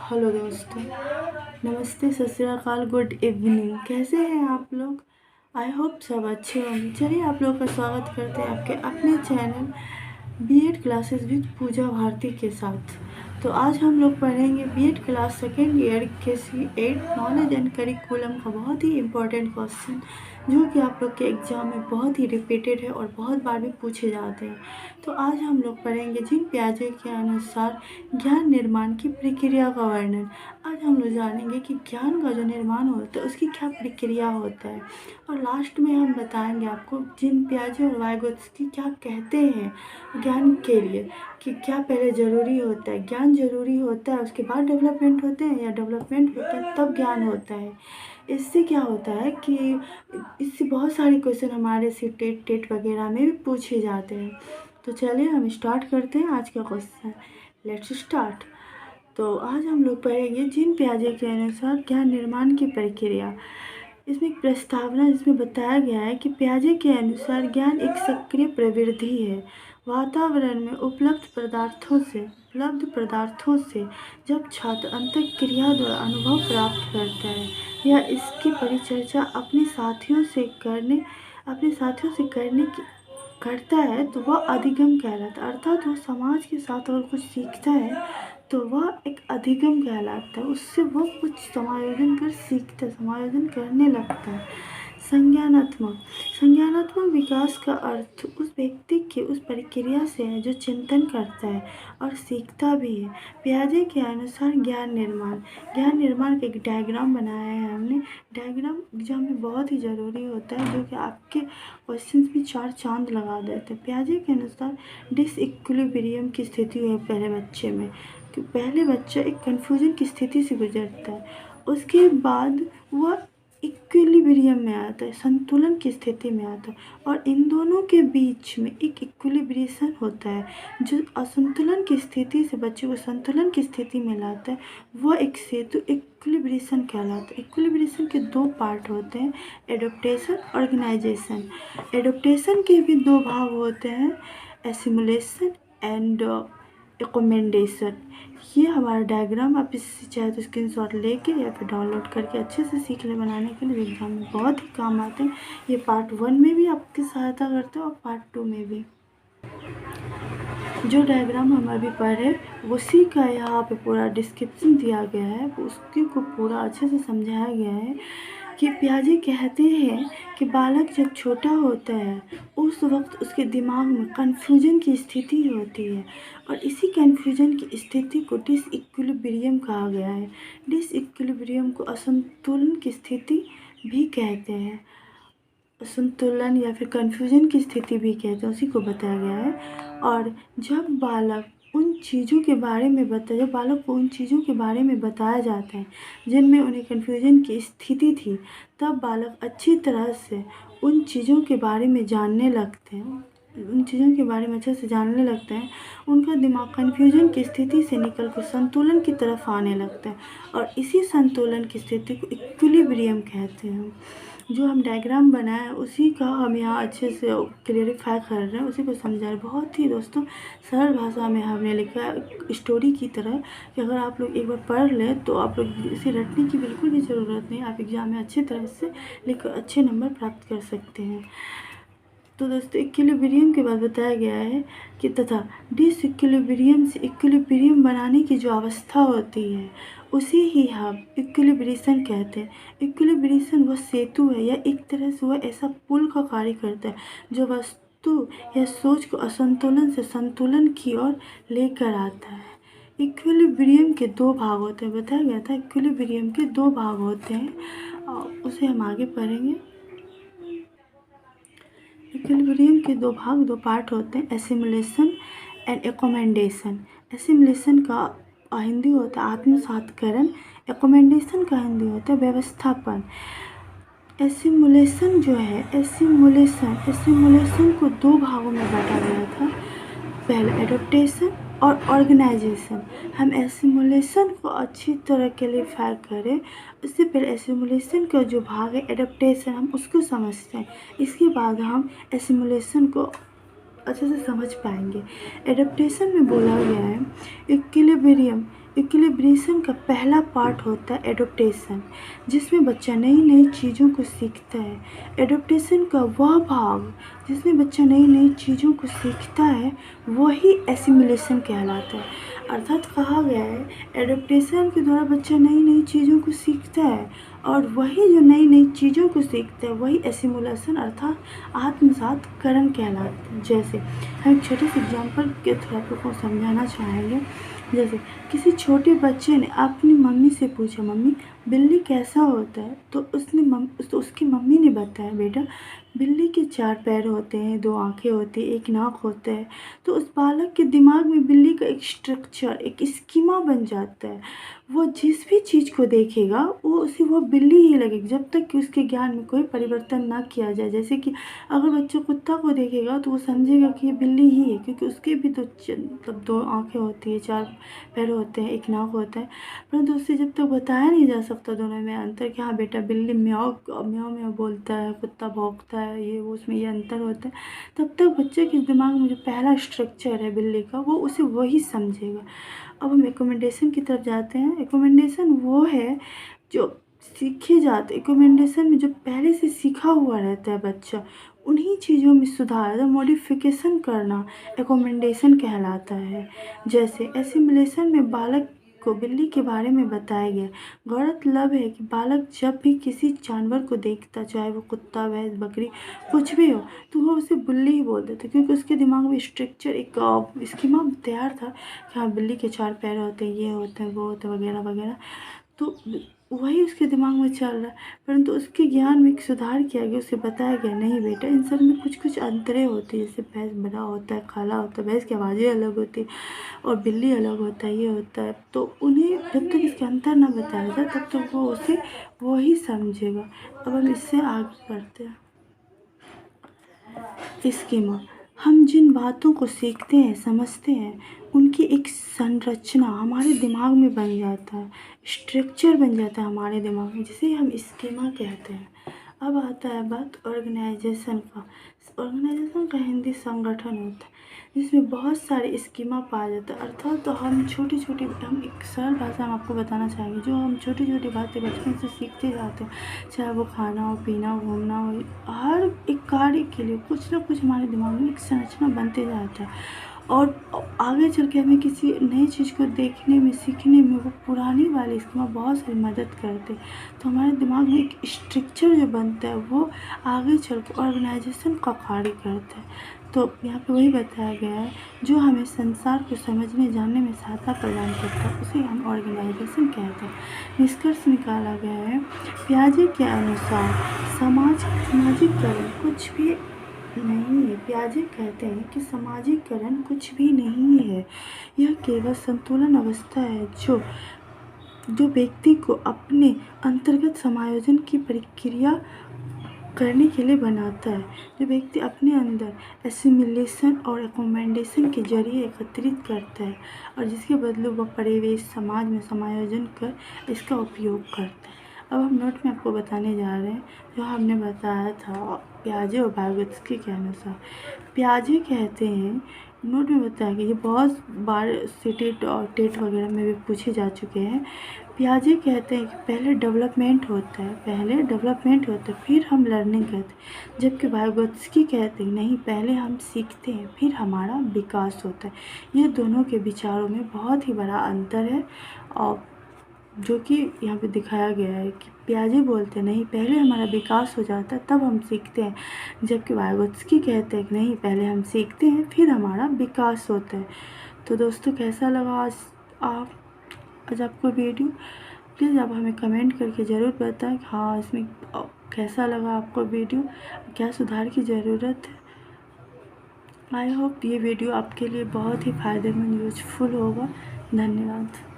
Hello दोस्तों, नमस्ते, सत श्री अकाल, गुड इवनिंग। कैसे हैं आप लोग? आई होप सब अच्छे होंगे। चलिए आप लोग का स्वागत करते हैं आपके अपने चैनल बीएड क्लासेस विद पूजा भारती के साथ। तो आज हम लोग पढ़ेंगे बीएड क्लास सेकेंड ईयर के C8 नॉलेज एंड करिकुलम का बहुत ही इम्पोर्टेंट क्वेश्चन, जो कि आप लोग के एग्ज़ाम में बहुत ही रिपीटेड है और बहुत बार भी पूछे जाते हैं। तो आज हम लोग पढ़ेंगे जिन पियाजे के अनुसार ज्ञान निर्माण की प्रक्रिया का वर्णन। आज हम लोग जानेंगे कि ज्ञान का जो निर्माण होता है उसकी क्या प्रक्रिया होता है, और लास्ट में हम बताएंगे आपको जिन पियाजे और वाइगोत्स्की क्या कहते हैं ज्ञान के लिए, कि क्या पहले ज़रूरी होता है, ज्ञान ज़रूरी होता है उसके बाद डेवलपमेंट होते हैं, या डेवलपमेंट होता है तब ज्ञान होता है। इससे क्या होता है कि इससे बहुत सारे क्वेश्चन हमारे से टेट वगैरह में भी पूछे जाते हैं। तो चलिए हम स्टार्ट करते हैं आज का क्वेश्चन। Let's start. तो आज हम लोग पढ़ेंगे जिन पियाजे के अनुसार ज्ञान निर्माण की प्रक्रिया। इसमें एक प्रस्तावना जिसमें बताया गया है कि पियाजे के अनुसार ज्ञान एक सक्रिय प्रवृत्ति है। वातावरण में उपलब्ध पदार्थों से जब छात्र अंतःक्रिया द्वारा अनुभव प्राप्त करता है या इसकी परिचर्चा अपने साथियों से करने की करता है तो वह अधिगम कहलाता है। अर्थात वो समाज के साथ अगर कुछ सीखता है तो वह एक अधिगम कहलाता है। उससे वो कुछ समायोजन कर सीखता है, समायोजन करने लगता है। संज्ञानात्मक विकास का अर्थ उस व्यक्ति के उस प्रक्रिया से है जो चिंतन करता है और सीखता भी है। पियाजे के अनुसार ज्ञान निर्माण का एक डायग्राम बनाया है हमने। डायग्राम एग्जाम में बहुत ही ज़रूरी होता है, जो कि आपके क्वेश्चंस भी 4 चांद लगा देते हैं। पियाजे के अनुसार डिसइक्विलिब्रियम की स्थिति है पहले बच्चे में, कि पहले बच्चा एक कन्फ्यूजन की स्थिति से गुजरता है, उसके बाद वह इक्विलिब्रियम में आता है, संतुलन की स्थिति में आता है, और इन दोनों के बीच में एक इक्विलिब्रेशन होता है जो असंतुलन की स्थिति से बच्चे को संतुलन की स्थिति में लाता है। वह एक सेतु इक्विलिब्रेशन कहलाता है। इक्विलिब्रेशन के 2 पार्ट होते हैं, एडोप्टेशन, ऑर्गेनाइजेशन। एडोप्टेशन के भी 2 भाग होते हैं, एसिमुलेशन एंड रिकमेंडेशन। ये हमारा डायग्राम, आप इससे चाहे तो स्क्रीनशॉट लेके या फिर डाउनलोड करके अच्छे से सीख ले बनाने के लिए, एग्जाम में बहुत ही काम आते हैं। ये पार्ट 1 में भी आपकी सहायता करते हैं और पार्ट 2 में भी। जो डायग्राम हम अभी पढ़े उसी का यहाँ पे पूरा डिस्क्रिप्शन दिया गया है, उसकी को पूरा अच्छे से समझाया गया है कि पियाजे कहते हैं कि बालक जब छोटा होता है उस वक्त उसके दिमाग में कन्फ्यूजन की स्थिति होती है, और इसी कन्फ्यूजन की स्थिति को डिसइक्विलिब्रियम कहा गया है। डिसइक्विलिब्रियम को असंतुलन की स्थिति भी कहते हैं, असंतुलन या फिर कन्फ्यूजन की स्थिति भी कहते हैं, उसी को बताया गया है। और जब बालक को उन चीज़ों के बारे में बताया जाता है जिनमें उन्हें कन्फ्यूजन की स्थिति थी, तब बालक अच्छी तरह से उन चीज़ों के बारे में जानने लगते हैं, अच्छे से जानने लगते हैं। उनका दिमाग कन्फ्यूजन की स्थिति से निकल कर संतुलन की तरफ आने लगता है, और इसी संतुलन की स्थिति को इक्विलिब्रियम कहते हैं। जो हम डायग्राम बनाए उसी का हम यहाँ अच्छे से क्लेरिफाई कर रहे हैं, उसी को समझा रहे हैं। बहुत ही दोस्तों सरल भाषा में हमने लिखा है, स्टोरी की तरह, कि अगर आप लोग एक बार पढ़ लें तो आप लोग इसे रटने की बिल्कुल भी ज़रूरत नहीं, आप एग्ज़ाम में अच्छी तरह से लिखकर अच्छे नंबर प्राप्त कर सकते हैं। तो दोस्तों इक्विलिब्रियम के बाद बताया गया है कि तथा डिसइक्विलिब्रियम से इक्विलिब्रियम बनाने की जो अवस्था होती है उसे ही हम इक्विलिब्रेशन कहते हैं। इक्विलिब्रेशन वह सेतु है, या एक तरह से वह ऐसा पुल का कार्य करता है जो वस्तु या सोच को असंतुलन से संतुलन की ओर लेकर आता है। इक्विलिब्रियम के 2 भाग होते हैं, बताया गया था इक्विलिब्रियम के 2 भाग होते हैं, और उसे हम आगे पढ़ेंगे। इक्विलिब्रियम के 2 पार्ट होते हैं, एसिमुलेशन एंड एकोमेंडेशन। एसिमुलेशन का हिंदी होता है आत्मसातकरण, एकोमेंडेशन का हिंदी होता है व्यवस्थापन। एसिमुलेशन को 2 भागों में बांटा गया था, पहला एडोप्टेशन और ऑर्गेनाइजेशन। हम एसिमुलेशन को अच्छी तरह क्लेरिफाई करें उससे पहले एसिमुलेशन का जो भाग है एडोप्टेशन, हम उसको समझते हैं, इसके बाद हम एसिमुलेशन को अच्छे से समझ पाएंगे। एडोप्टेशन में बोला गया है इक्विलिब्रियम इक्विलिब्रेशन का पहला पार्ट होता है एडोप्टेशन, जिसमें बच्चा नई नई चीज़ों को सीखता है। एडोप्टेशन का वह भाग जिसमें बच्चा नई नई चीज़ों को सीखता है वही एसिमिलेशन कहलाता है। अर्थात कहा गया है एडोप्टेशन के द्वारा बच्चा नई नई चीज़ों को सीखता है, और वही जो नई नई चीज़ों को सीखता है वही एसिमुलेशन अर्थात आत्मसातकरण कहलाता है। जैसे हम एक छोटे से एग्जाम्पल के थ्रू आप लोगों को समझाना चाहेंगे। जैसे किसी छोटे बच्चे ने अपनी मम्मी से पूछा, मम्मी बिल्ली कैसा होता है? तो उसकी मम्मी ने बताया, बेटा बिल्ली के 4 पैर होते हैं, 2 आँखें होती हैं, 1 नाक होता है। तो उस बालक के दिमाग में बिल्ली का एक स्ट्रक्चर, एक स्कीमा बन जाता है। वो जिस भी चीज़ को देखेगा उसे वो बिल्ली ही लगेगी, जब तक कि उसके ज्ञान में कोई परिवर्तन ना किया जाए। जैसे कि अगर बच्चा कुत्ता को देखेगा तो वो समझेगा कि ये बिल्ली ही है, क्योंकि उसके भी तो मतलब 2 आँखें होती है, 4 पैर होते हैं, 1 नाक होता है। परंतु उससे जब तक बताया नहीं जा सकता दोनों में अंतर कि हाँ बेटा बिल्ली म्याऊं म्याऊं म्याऊं बोलता है, कुत्ता भौंकता है, ये वो उसमें ये अंतर होता है, तब तक बच्चे के दिमाग में जो पहला स्ट्रक्चर है बिल्ली का वो उसे वही समझेगा। अब हम रिकमेंडेशन की तरफ जाते हैं। रिकमेंडेशन वो है जो सीखे जाते, रिकमेंडेशन में जो पहले से सीखा हुआ रहता है बच्चा, उन्हीं चीज़ों में सुधार या मॉडिफिकेशन करना रिकमेंडेशन कहलाता है। जैसे एसिमुलेशन में बालक को बिल्ली के बारे में बताया गया। गौरतलब है कि बालक जब भी किसी जानवर को देखता, चाहे वो कुत्ता, भैंस, बकरी कुछ भी हो, तो वो उसे बिल्ली ही बोल देता, क्योंकि उसके दिमाग में स्ट्रक्चर एक स्कीमा तैयार था कि हाँ बिल्ली के 4 पैर होते हैं, ये होते हैं, वो होते हैं, वगैरह वगैरह। तो वही उसके दिमाग में चल रहा है। परंतु उसके ज्ञान में एक सुधार किया गया, उसे बताया गया नहीं बेटा इन सब में कुछ कुछ अंतरें होती है। जैसे भैंस बड़ा होता है, काला होता है, भैंस की आवाज़ें अलग होती है, और बिल्ली अलग होता है, ये होता है। तो उन्हें जब तक इसके अंतर ना बताया जाए तब तक वो उसे वही समझेगा। अब हम इससे आगे बढ़ते हैं। स्कीमा, हम जिन बातों को सीखते हैं, समझते हैं, उनकी एक संरचना हमारे दिमाग में बन जाता है, स्ट्रक्चर बन जाता है हमारे दिमाग में, जिसे हम स्कीमा कहते हैं। अब आता है बात ऑर्गेनाइजेशन का। ऑर्गेनाइजेशन का हिंदी संगठन होता है, जिसमें बहुत सारे स्कीमा पाया जाता है। अर्थात तो हम एक सरल भाषा में आपको बताना चाहेंगे, जो हम छोटी छोटी बातें बचपन से सीखते जाते हैं, चाहे वो खाना हो, पीना, घूमना हो, हर एक कार्य के लिए कुछ ना कुछ हमारे दिमाग में एक संरचना बनते जाता है। और आगे चल के हमें किसी नई चीज़ को देखने में, सीखने में वो पुरानी वाली स्कीमा बहुत सारी मदद करते हैं। तो हमारे दिमाग में एक स्ट्रक्चर जो बनता है वो आगे चल के ऑर्गेनाइजेशन का कार्य करता है। तो यहाँ पे वही बताया गया है, जो हमें संसार को समझने जानने में सहायता प्रदान करता है उसे हम ऑर्गेनाइजेशन कहते हैं। निष्कर्ष निकाला गया है, पियाजे के अनुसार सामाजिकरण कुछ भी नहीं है। पियाजे कहते हैं कि सामाजिकरण कुछ भी नहीं है, यह केवल संतुलन अवस्था है जो व्यक्ति को अपने अंतर्गत समायोजन की प्रक्रिया करने के लिए बनाता है। जो व्यक्ति अपने अंदर एसिमिलेशन और रिकमेंडेशन के जरिए एकत्रित करता है, और जिसके बदले वह परिवेश समाज में समायोजन कर इसका उपयोग करता है। अब हम नोट में आपको बताने जा रहे हैं जो हमने बताया था पियाजे और वाइगोत्स्की के अनुसार। पियाजे कहते हैं, नोट में बताया कि ये बहुत बार टेट और टेट वगैरह में भी पूछे जा चुके हैं। पियाजे कहते हैं कि पहले डेवलपमेंट होता है, फिर हम लर्निंग करते हैं। जबकि वाइगोत्स्की कहते हैं नहीं, पहले हम सीखते हैं फिर हमारा विकास होता है। ये दोनों के विचारों में बहुत ही बड़ा अंतर है, और जो कि यहाँ पे दिखाया गया है कि पियाजे बोलते हैं नहीं, पहले हमारा विकास हो जाता है तब हम सीखते हैं, जबकि वाइगोत्स्की कहते हैं कि नहीं, पहले हम सीखते हैं फिर हमारा विकास होता है। तो दोस्तों कैसा लगा आज आपको वीडियो? प्लीज़ आप हमें कमेंट करके ज़रूर बताएं कि हाँ इसमें कैसा लगा आपको वीडियो, क्या सुधार की ज़रूरत है। आई होप ये वीडियो आपके लिए बहुत ही फ़ायदेमंद यूजफुल होगा। धन्यवाद।